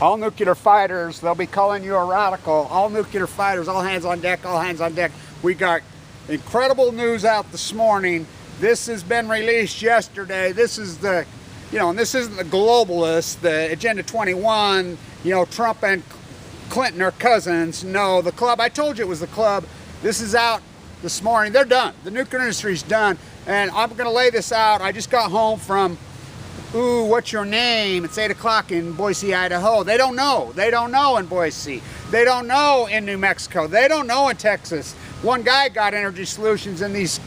All nuclear fighters, they'll be calling you a radical. All nuclear fighters, all hands on deck, all hands on deck. We got incredible news out this morning. This has been released yesterday. This is the, and this isn't the globalists, the Agenda 21, Trump and Clinton are cousins. No, the club, I told you it was the club. This is out this morning. They're done. The nuclear industry's done. And I'm going to lay this out. I just got home from, what's your name? It's 8 o'clock in Boise, Idaho. They don't know. They don't know in Boise. They don't know in New Mexico. They don't know in Texas. One guy got Energy Solutions and these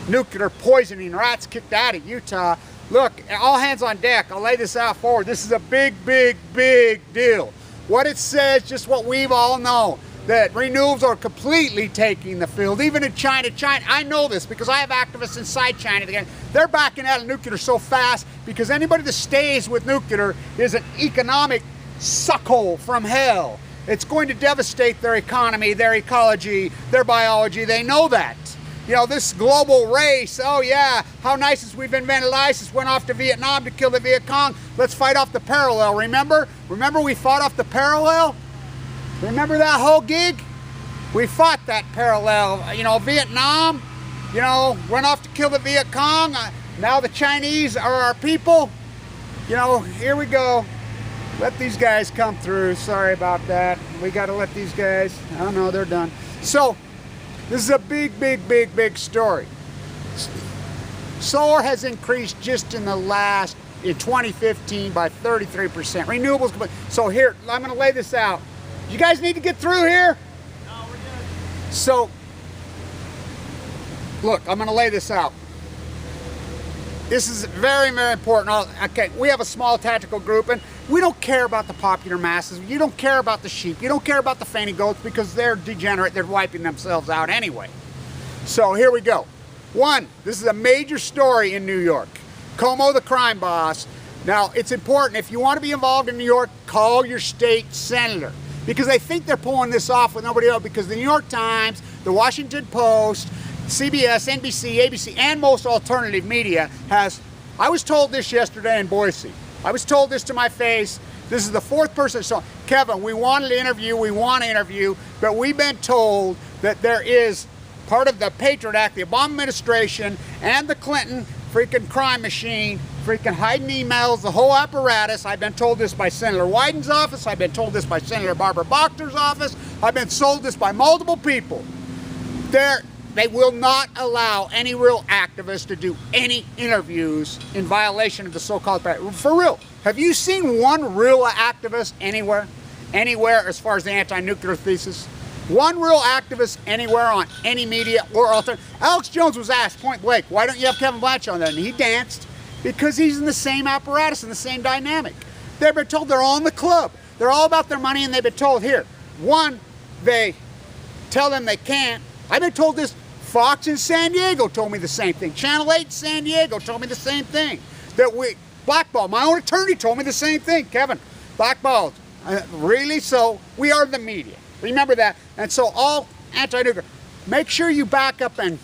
nuclear poisoning rats kicked out of Utah. Look, all hands on deck. I'll lay this out forward. This is a big, big, big deal. What it says, just what we've all known, that renewables are completely taking the field, even in China. I know this because I have activists inside China. They're backing out of nuclear so fast because anybody that stays with nuclear is an economic suckhole from hell. It's going to devastate their economy, their ecology, their biology. They know that. This global race, oh yeah, how nice is we've invented ISIS, went off to Vietnam to kill the Viet Cong. Let's fight off the parallel, remember? Remember we fought off the parallel? Remember that whole gig? We fought that parallel. Vietnam, went off to kill the Viet Cong. Now the Chinese are our people. Here we go. Let these guys come through. Sorry about that. We got to let these guys, oh no, they're done. So, this is a big, big, big, big story. Solar has increased just in 2015 by 33%. Renewables, so here, I'm going to lay this out. You guys need to get through here? No, we're good. So, look, I'm going to lay this out. This is very, very important. Okay, we have a small tactical group, and we don't care about the popular masses. You don't care about the sheep. You don't care about the fainting goats because they're degenerate. They're wiping themselves out anyway. So here we go. One, this is a major story in New York. Como, the crime boss. Now, it's important. If you want to be involved in New York, call your state senator. Because they think they're pulling this off with nobody else. Because the New York Times, the Washington Post, CBS, NBC, ABC, and most alternative media has, I was told this yesterday in Boise. I was told this to my face. This is the fourth person. So, Kevin, we want to interview, but we've been told that there is part of the Patriot Act, the Obama administration, and the Clinton freaking crime machine, freaking hiding emails, the whole apparatus. I've been told this by Senator Wyden's office. I've been told this by Senator Barbara Boxer's office. I've been told this by multiple people. They will not allow any real activists to do any interviews in violation of the so-called pact. For real, have you seen one real activist anywhere as far as the anti-nuclear thesis? One real activist anywhere on any media or alternative. Alex Jones was asked point blank, why don't you have Kevin Blanch on there? And he danced because he's in the same apparatus and the same dynamic. They've been told they're all in the club. They're all about their money, and they've been told here. One, they tell them they can't. I've been told this. Fox in San Diego told me the same thing. Channel 8 in San Diego told me the same thing. That we blackballed. My own attorney told me the same thing. Kevin, blackballed. Really? So we are the media. Remember that. And so all anti-nuclear, make sure you back up and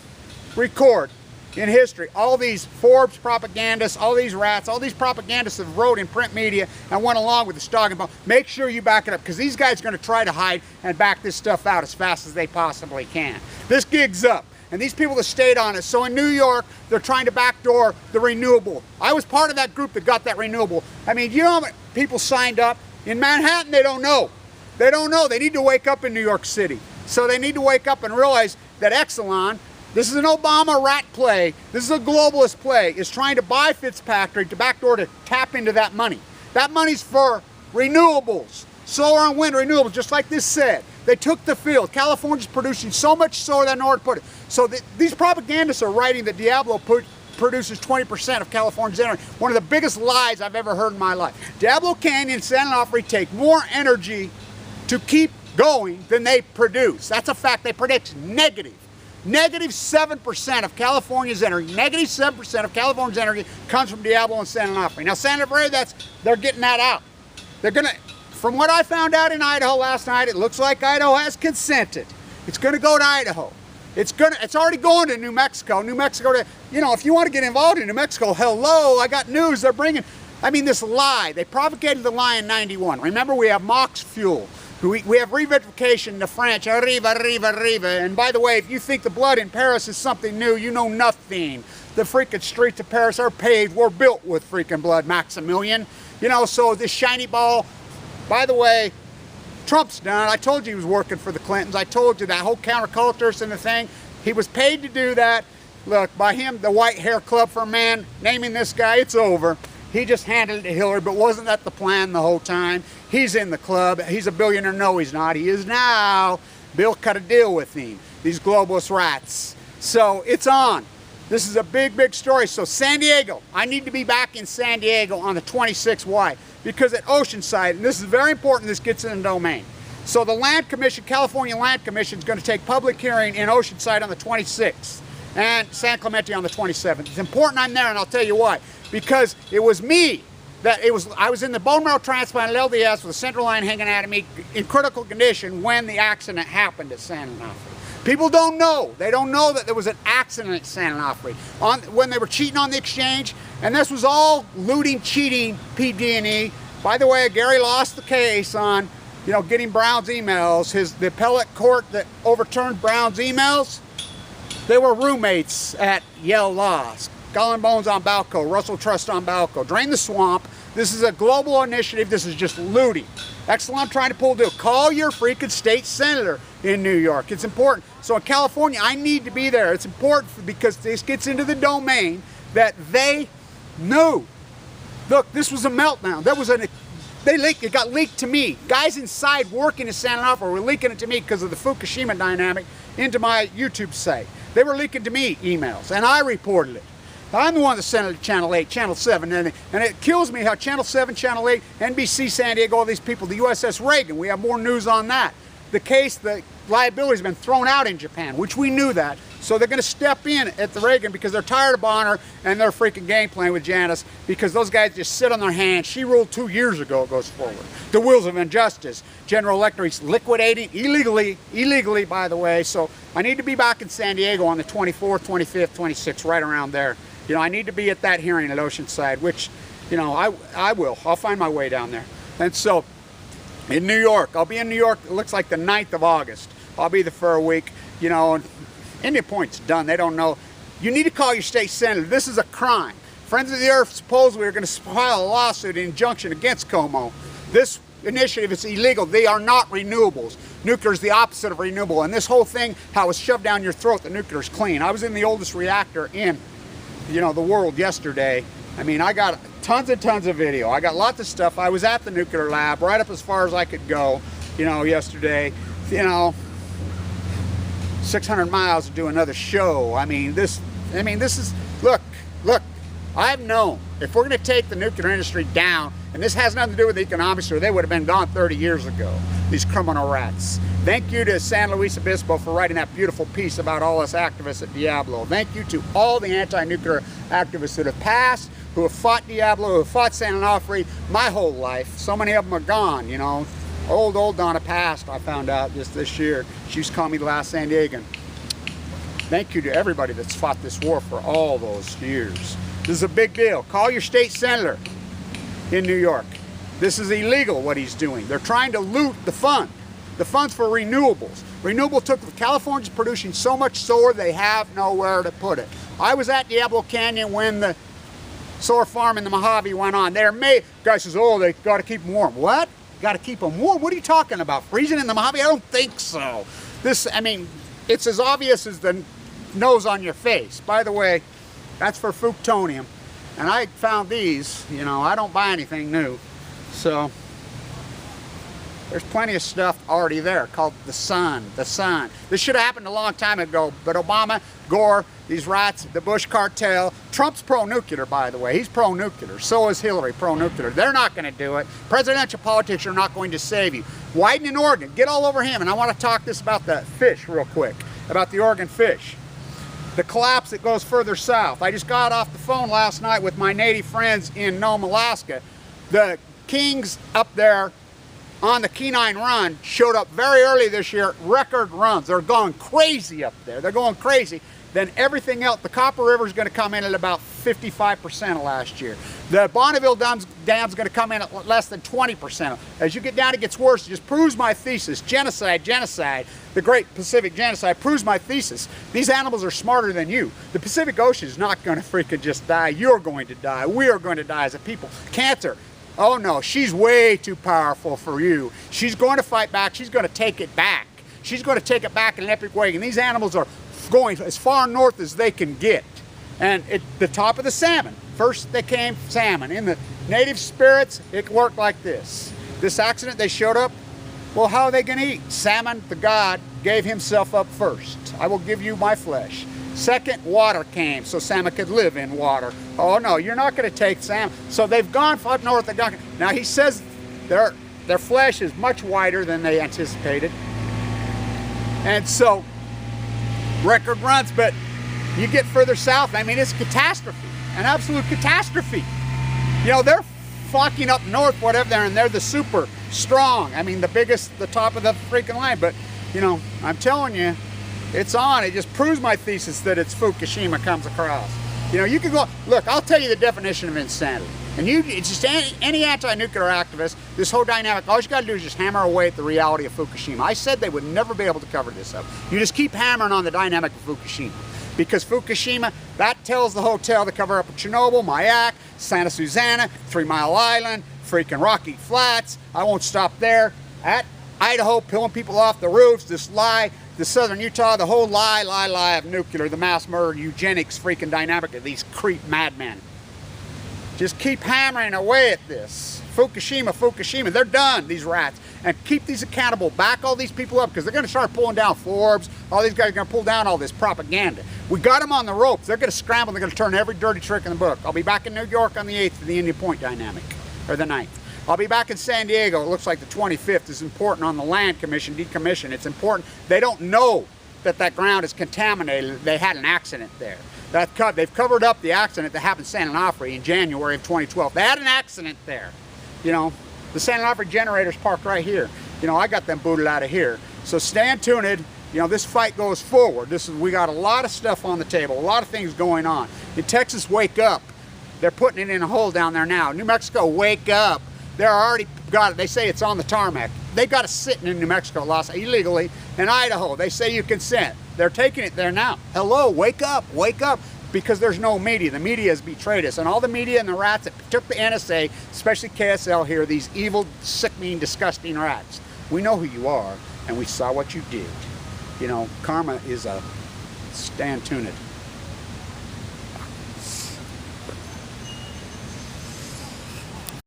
record in history all these Forbes propagandists, all these rats, all these propagandists that wrote in print media and went along with the Stock and Bond. Make sure you back it up because these guys are going to try to hide and back this stuff out as fast as they possibly can. This gig's up. And these people that stayed on it. So in New York, they're trying to backdoor the renewable. I was part of that group that got that renewable. I mean, you know how many people signed up? In Manhattan, they don't know. They don't know. They need to wake up in New York City. So they need to wake up and realize that Exelon, this is an Obama rat play, this is a globalist play, is trying to buy Fitzpatrick to backdoor to tap into that money. That money's for renewables. Solar and wind renewables, just like this said. They took the field. California's producing so much solar that nowhere to put it. So these propagandists are writing that Diablo produces 20% of California's energy. One of the biggest lies I've ever heard in my life. Diablo Canyon and San Onofre take more energy to keep going than they produce. That's a fact. They predict negative. Negative 7% of California's energy. Negative 7% of California's energy comes from Diablo and San Onofre. Now, San Onofre, they're getting that out. They're gonna. From what I found out in Idaho last night, it looks like Idaho has consented. It's going to go to Idaho. It's already going to New Mexico. New Mexico, if you want to get involved in New Mexico, hello, I got news. They're bringing I mean, this lie. They propagated the lie in 91. Remember, we have Mox Fuel. We have revivification, the French, arriva, arriva, arriva. And by the way, if you think the blood in Paris is something new, you know nothing. The freaking streets of Paris are paved, were built with freaking blood, Maximilian. You know, so this shiny ball, by the way, Trump's done. I told you he was working for the Clintons. I told you that whole counterculturist and the thing. He was paid to do that. Look, by him, the White Hair Club for Man, naming this guy, it's over. He just handed it to Hillary, but wasn't that the plan the whole time? He's in the club. He's a billionaire. No, he's not. He is now. Bill cut a deal with him. These globalist rats. So it's on. This is a big, big story. So San Diego, I need to be back in San Diego on the 26th. Why? Because at Oceanside, and this is very important, this gets in the domain. So the Land Commission, California Land Commission, is going to take public hearing in Oceanside on the 26th and San Clemente on the 27th. It's important I'm there, and I'll tell you why. Because it was me I was in the bone marrow transplant at LDS with a central line hanging out of me in critical condition when the accident happened at San Onofre. People don't know. They don't know that there was an accident at San Onofre when they were cheating on the exchange, and this was all looting, cheating, PD&E. By the way, Gary lost the case on, you know, getting Brown's emails. The appellate court that overturned Brown's emails, they were roommates at Yale Law. Skull and Bones on Balco, Russell Trust on Balco. Drain the swamp. This is a global initiative. This is just looting. That's what I'm trying to pull to. Call your freaking state senator in New York. It's important. So in California, I need to be there. It's important because this gets into the domain that they knew. Look, this was a meltdown. It got leaked to me. Guys inside working in San Onofre were leaking it to me because of the Fukushima dynamic into my YouTube site. They were leaking to me emails, and I reported it. I'm the one that sent it to Channel 8, Channel 7, and it kills me how Channel 7, Channel 8, NBC San Diego, all these people, the USS Reagan, we have more news on that. The case, the liability has been thrown out in Japan, which we knew that. So they're going to step in at the Reagan because they're tired of Bonner and their freaking game plan with Janice, because those guys just sit on their hands. She ruled 2 years ago, it goes forward. The wheels of injustice. General Electric's liquidating illegally, by the way. So I need to be back in San Diego on the 24th, 25th, 26th, right around there. You know, I need to be at that hearing at Oceanside, which, you know, I will. I'll find my way down there. And so, in New York, I'll be in New York, it looks like the 9th of August. I'll be there for a week, you know, and Indian Point's done. They don't know. You need to call your state senator. This is a crime. Friends of the Earth supposedly are going to file a lawsuit, an injunction against Como. This initiative is illegal. They are not renewables. Nuclear is the opposite of renewable. And this whole thing, how it's shoved down your throat, the nuclear is clean. I was in the oldest reactor in, you know, the world yesterday. I mean, I got tons and tons of video. I got lots of stuff. I was at the nuclear lab, right up as far as I could go, you know, yesterday. You know, 600 miles to do another show. I mean, this is, look, I've known if we're going to take the nuclear industry down, and this has nothing to do with economics, or they would have been gone 30 years ago, these criminal rats. Thank you to San Luis Obispo for writing that beautiful piece about all us activists at Diablo. Thank you to all the anti-nuclear activists that have passed, who have fought Diablo, who have fought San Onofre my whole life. So many of them are gone, you know. Old Donna passed, I found out just this year. She used to call me the last San Diegan. Thank you to everybody that's fought this war for all those years. This is a big deal. Call your state senator in New York. This is illegal what he's doing. They're trying to loot the fund. The funds for renewables. California's producing so much solar they have nowhere to put it. I was at Diablo Canyon when the solar farm in the Mojave went on. Guy says, oh, they got to keep them warm. What? Got to keep them warm? What are you talking about? Freezing in the Mojave? I don't think so. I mean, it's as obvious as the nose on your face. By the way, that's for Fuktonium. And I found these, you know, I don't buy anything new. So, there's plenty of stuff already there called the sun. This should have happened a long time ago, but Obama, Gore, these rats, the Bush cartel, Trump's pro-nuclear, by the way. He's pro-nuclear. So is Hillary, pro-nuclear. They're not going to do it. Presidential politics are not going to save you. Wyden in Oregon, get all over him. And I want to talk about the fish real quick, about the Oregon fish. The collapse that goes further south. I just got off the phone last night with my native friends in Nome, Alaska. The Kings up there on the Kenine Run showed up very early this year, record runs. They're going crazy up there. They're going crazy. Then everything else, the Copper River is going to come in at about 55% of last year. The Bonneville Dam's going to come in at less than 20%. As you get down, it gets worse. It just proves my thesis. Genocide, the Great Pacific Genocide proves my thesis. These animals are smarter than you. The Pacific Ocean is not going to freaking just die. You're going to die. We are going to die as a people. Cancer. Oh no, she's way too powerful for you. She's going to fight back. She's going to take it back. She's going to take it back in an epic way. And these animals are going as far north as they can get. And at the top of the salmon, first they came salmon. In the native spirits, it worked like this. This accident, they showed up. Well, how are they going to eat? Salmon, the god, gave himself up first. I will give you my flesh. Second, water came, so salmon could live in water. Oh no, you're not going to take salmon. So they've gone up north. Now he says their flesh is much wider than they anticipated. And so, record runs, but you get further south, I mean, it's catastrophe, an absolute catastrophe. You know, they're fucking up north, whatever, and they're the super strong. I mean, the biggest, the top of the freaking line. But, you know, I'm telling you, it's on. It just proves my thesis that it's Fukushima comes across. You know, you can go, look, I'll tell you the definition of insanity. And it's just any anti-nuclear activist, this whole dynamic, all you got to do is just hammer away at the reality of Fukushima. I said they would never be able to cover this up. You just keep hammering on the dynamic of Fukushima. Because Fukushima, that tells the hotel to cover up of Chernobyl, Mayak, Santa Susana, 3 Mile Island, freaking Rocky Flats. I won't stop there. At Idaho, pulling people off the roofs, this lie, the southern Utah, the whole lie of nuclear, the mass murder, eugenics, freaking dynamic of these creep madmen. Just keep hammering away at this. Fukushima, they're done, these rats. And keep these accountable. Back all these people up, because they're going to start pulling down Forbes. All these guys are going to pull down all this propaganda. We got them on the ropes. They're going to scramble. They're going to turn every dirty trick in the book. I'll be back in New York on the 8th for the Indian Point dynamic, or the 9th. I'll be back in San Diego. It looks like the 25th is important on the Land Commission, decommission. It's important. They don't know that ground is contaminated. They had an accident there. They've covered up the accident that happened in San Onofre in January of 2012. They had an accident there. You know, the San Onofre generator's parked right here. You know, I got them booted out of here. So stand tuned. You know, this fight goes forward. We got a lot of stuff on the table, a lot of things going on. In Texas, wake up. They're putting it in a hole down there now. New Mexico, wake up. They're already got it. They say it's on the tarmac. They got it sitting in New Mexico, illegally. In Idaho, they say you consent. They're taking it there now. Hello, wake up, because there's no media. The media has betrayed us. And all the media and the rats that took the NSA, especially KSL here, these evil, sickening, disgusting rats. We know who you are, and we saw what you did. You know, karma is a stand tuned.